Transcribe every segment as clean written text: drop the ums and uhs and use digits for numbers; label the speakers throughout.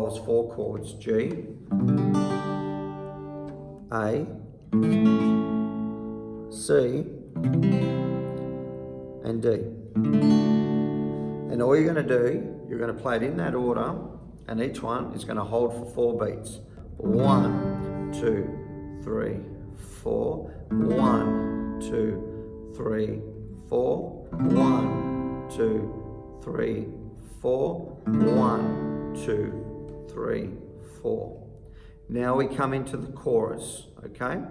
Speaker 1: involves 4 chords: G, A, C, and D. And all you're going to do, you're going to play it in that order, and each one is going to hold for 4 beats. 1, 2, 3, 4. 1, 2, 3, 4. 1, 2, 3, 4. 1, 2, 3, 4. Now we come into the chorus, okay?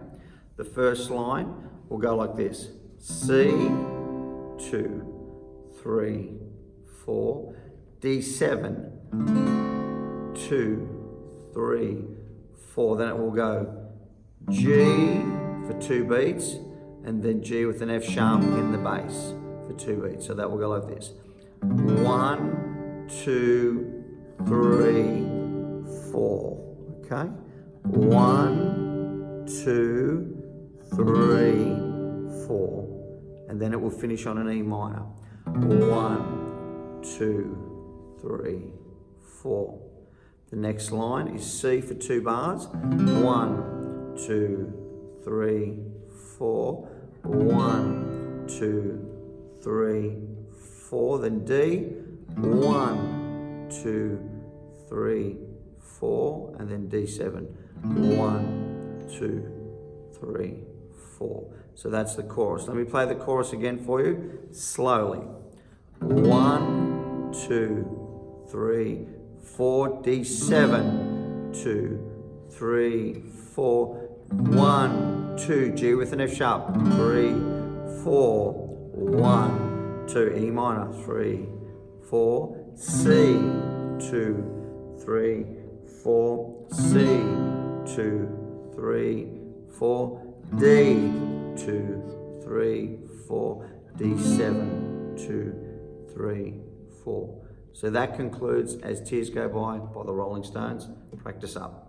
Speaker 1: The first line will go like this: C, 2, 3, 4, D7, 2, 3, 4. Then it will go G for 2 beats, and then G with an F sharp in the bass for 2 beats. So that will go like this: 1, 2, 3, 4. Okay? 1, 2, 3, 4. And then it will finish on an E minor. 1, 2, 3, 4. The next line is C for 2 bars. 1, 2, 3, 4. 1, 2, 3, 4. Then D. 1, 2, 3, 4. And then D7. 1, 2, 3, 4. So that's the chorus. Let me play the chorus again for you, slowly. 1, 2, 3, 4, D7, 2, 3, 4, 1, 2, G with an F sharp, 3, 4, 1, 2, E minor, 3, 4, C, 2, 3, 4, C, 2, 3, 4, D, 2, 3, 4, D7, 2, 3, 4. So that concludes As Tears Go By the Rolling Stones. Practice up.